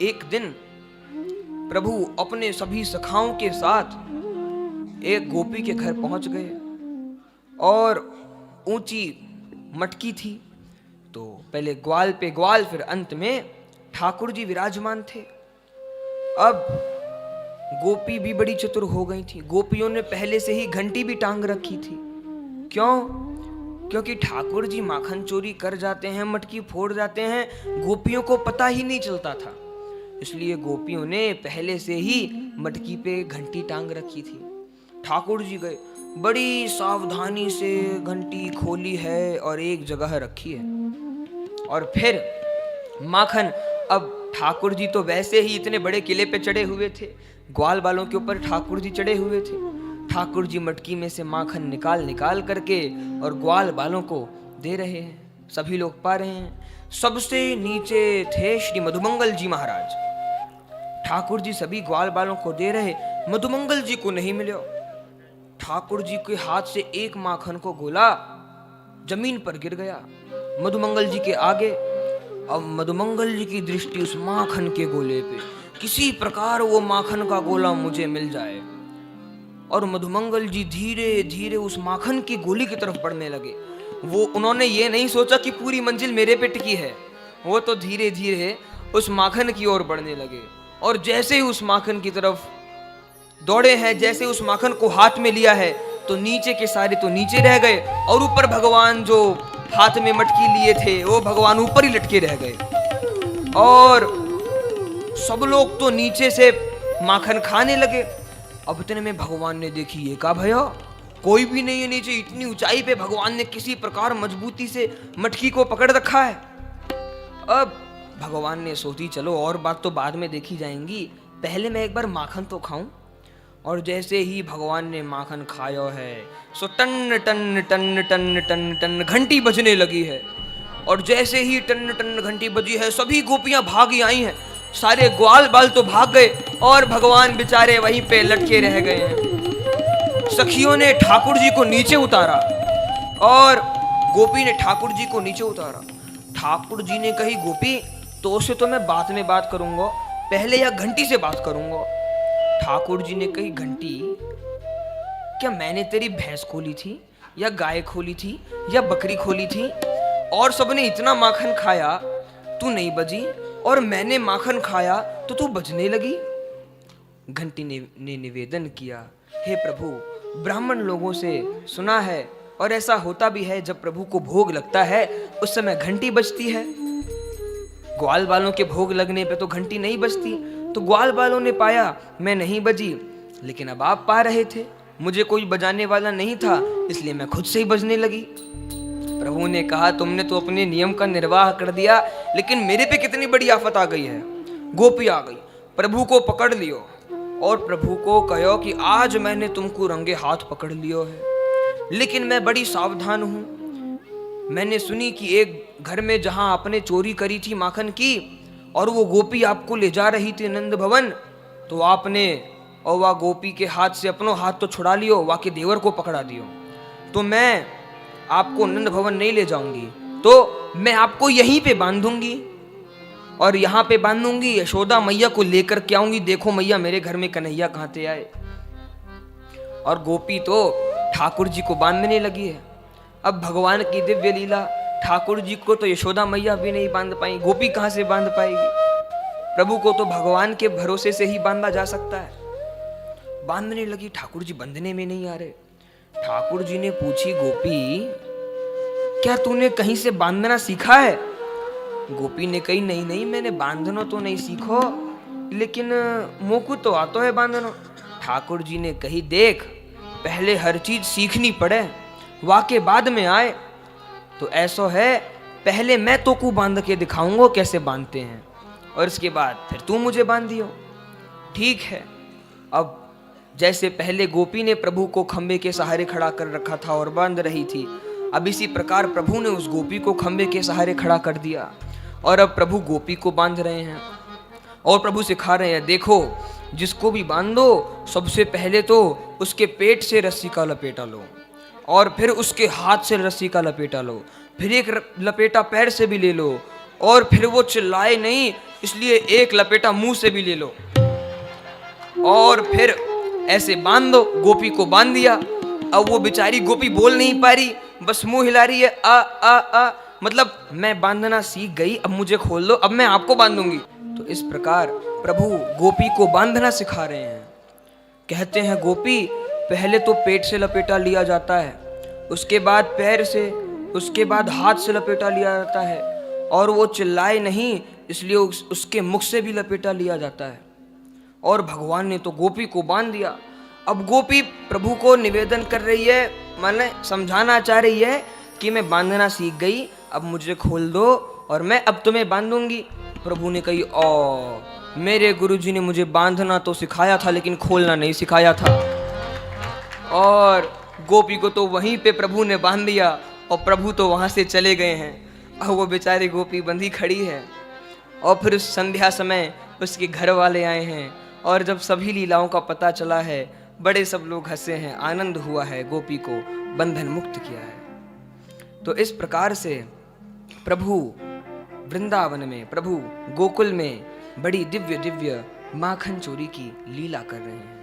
एक दिन प्रभु अपने सभी सखाओं के साथ एक गोपी के घर पहुंच गए और ऊंची मटकी थी, तो पहले ग्वाल पे ग्वाल, फिर अंत में ठाकुर जी विराजमान थे। अब गोपी भी बड़ी चतुर हो गई थी। गोपियों ने पहले से ही घंटी भी टांग रखी थी। क्यों? क्योंकि ठाकुर जी माखन चोरी कर जाते हैं, मटकी फोड़ जाते हैं, गोपियों को पता ही नहीं चलता था। इसलिए गोपियों ने पहले से ही मटकी पे घंटी टांग रखी थी। ठाकुर जी गए, बड़ी सावधानी से घंटी खोली है और एक जगह रखी है। और फिर माखन, अब ठाकुर जी तो वैसे ही इतने बड़े किले पे चढ़े हुए थे, ग्वाल बालों के ऊपर ठाकुर जी चढ़े हुए थे। ठाकुर जी मटकी में से माखन निकाल निकाल करके और ग्वाल बालों को दे रहे हैं। सभी लोग पा रहे हैं। सबसे नीचे थे श्री मधुमंगल जी महाराज। ठाकुर जी सभी ग्वाल बालों को दे रहे, मधुमंगल जी को नहीं मिले। ठाकुर जी के हाथ से एक माखन को गोला जमीन पर गिर गया मधुमंगल जी के आगे। अब मधुमंगल जी की दृष्टि उस माखन के गोले पे, किसी प्रकार वो माखन का गोला मुझे मिल जाए। और मधुमंगल जी धीरे धीरे उस माखन की गोली की तरफ बढ़ने लगे। उन्होंने ये नहीं सोचा कि पूरी मंजिल मेरे पे टिकी है, वो तो धीरे धीरे उस माखन की ओर बढ़ने लगे। और जैसे ही उस माखन की तरफ दौड़े हैं, जैसे उस माखन को हाथ में लिया है, तो नीचे के सारे तो नीचे रह गए और ऊपर भगवान जो हाथ में मटकी लिए थे वो भगवान ऊपर ही लटके रह गए। और सब लोग तो नीचे से माखन खाने लगे। अब इतने में भगवान ने देखी, ये का भैया, कोई भी नहीं है नीचे। इतनी ऊंचाई पे भगवान ने किसी प्रकार मजबूती से मटकी को पकड़ रखा है। अब भगवान ने सोची चलो और बात तो बाद में देखी जाएंगी, पहले मैं एक बार माखन तो खाऊं। और जैसे ही भगवान ने माखन खाया है, सो टन टन टन टन टन टन घंटी बजने लगी है। और जैसे ही टन टन घंटी बजी है, सभी गोपियां भागी आई हैं। सारे ग्वाल बाल तो भाग गए और भगवान बेचारे वहीं पे लटके रह गए हैं। सखियों ने ठाकुर जी को नीचे उतारा और गोपी ने ठाकुर जी को नीचे उतारा। ठाकुर जी ने कही, गोपी तो से तो मैं बाद में बात करूंगा, पहले या घंटी से बात करूंगा। ठाकुर जी ने कही, घंटी, क्या मैंने तेरी भैंस खोली थी या गाय खोली थी या बकरी खोली थी? और सबने इतना माखन खाया, तू नहीं बजी, और मैंने माखन खाया तो तू बजने लगी। घंटी ने निवेदन किया, हे प्रभु, ब्राह्मण लोगों से सुना है और ऐसा होता भी है, जब प्रभु को भोग लगता है उस समय घंटी बजती है। ग्वाल बालों के भोग लगने पे तो घंटी नहीं बजती। तो ग्वाल बालों ने पाया मैं नहीं बजी, लेकिन अब आप पा रहे थे, मुझे कोई बजाने वाला नहीं था, इसलिए मैं खुद से ही बजने लगी। प्रभु ने कहा, तुमने तो अपने नियम का निर्वाह कर दिया, लेकिन मेरे पे कितनी बड़ी आफत आ गई है। गोपी आ गई, प्रभु को पकड़ लियो और प्रभु को कहो कि आज मैंने तुमको रंगे हाथ पकड़ लियो है, लेकिन मैं बड़ी सावधान हूँ। मैंने सुनी कि एक घर में जहां आपने चोरी करी थी माखन की, और वो गोपी आपको ले जा रही थी नंद भवन, तो आपने और वह गोपी के हाथ से अपनो हाथ तो छुड़ा लियो, वह के देवर को पकड़ा दियो। तो मैं आपको नंद भवन नहीं ले जाऊंगी, तो मैं आपको यहीं पे बांधूंगी और यहाँ पे बांधूंगी, यशोदा मैया को लेकर के आऊंगी। देखो मैया, मेरे घर में कन्हैया कहाँ से आए। और गोपी तो ठाकुर जी को बांधने लगी है। अब भगवान की दिव्य लीला, ठाकुर जी को तो यशोदा मैया भी नहीं बांध पाई, गोपी कहाँ से बांध पाएगी। प्रभु को तो भगवान के भरोसे से ही बांधा जा सकता है। बांधने लगी, ठाकुर जी बंधने में नहीं आ रहे। ठाकुर जी ने पूछी, गोपी, क्या तूने कहीं से बांधना सीखा है? गोपी ने कही, नहीं नहीं, मैंने बांधना तो नहीं सीखो, लेकिन मोकू तो आतो है बांधना। ठाकुर जी ने कही, देख, पहले हर चीज सीखनी पड़े, वाके बाद में आए। तो ऐसा है, पहले मैं तो को बांध के दिखाऊंगा कैसे बांधते हैं, और इसके बाद फिर तू मुझे बांध दियो। ठीक है। अब जैसे पहले गोपी ने प्रभु को खंबे के सहारे खड़ा कर रखा था और बांध रही थी, अब इसी प्रकार प्रभु ने उस गोपी को खंबे के सहारे खड़ा कर दिया और अब प्रभु गोपी को बांध रहे हैं। और प्रभु सिखा रहे हैं, देखो, जिसको भी बांधो, सबसे पहले तो उसके पेट से रस्सी का लपेटा लो, और फिर उसके हाथ से रस्सी का लपेटा लो, फिर एक लपेटा पैर से भी ले लो, और फिर वो चिल्लाए नहीं, इसलिए एक लपेटा मुंह से भी ले लो और फिर ऐसे बांध दो। गोपी को बांध दिया। अब वो बेचारी गोपी बोल नहीं पा रही, बस मुंह हिला रही है, आ आ आ, मतलब मैं बांधना सीख गई, अब मुझे खोल दो, अब मैं आपको बांधूंगी। तो इस प्रकार प्रभु गोपी को बांधना सिखा रहे हैं। कहते हैं गोपी पहले तो पेट से लपेटा लिया जाता है, उसके बाद पैर से, उसके बाद हाथ से लपेटा लिया जाता है, और वो चिल्लाए नहीं इसलिए उसके मुख से भी लपेटा लिया जाता है। और भगवान ने तो गोपी को बांध दिया। अब गोपी प्रभु को निवेदन कर रही है, माने समझाना चाह रही है कि मैं बांधना सीख गई, अब मुझे खोल दो और मैं अब तुम्हें बांधूंगी। प्रभु ने कही, ओ मेरे गुरुजी ने मुझे बांधना तो सिखाया था लेकिन खोलना नहीं सिखाया था। और गोपी को तो वहीं पे प्रभु ने बांध दिया और प्रभु तो वहां से चले गए हैं। अब वो बेचारी गोपी बंधी खड़ी है। और फिर उस संध्या समय उसके घर वाले आए हैं, और जब सभी लीलाओं का पता चला है, बड़े सब लोग हंसे हैं, आनंद हुआ है, गोपी को बंधन मुक्त किया है। तो इस प्रकार से प्रभु वृंदावन में, प्रभु गोकुल में बड़ी दिव्य दिव्य माखन चोरी की लीला कर रहे हैं।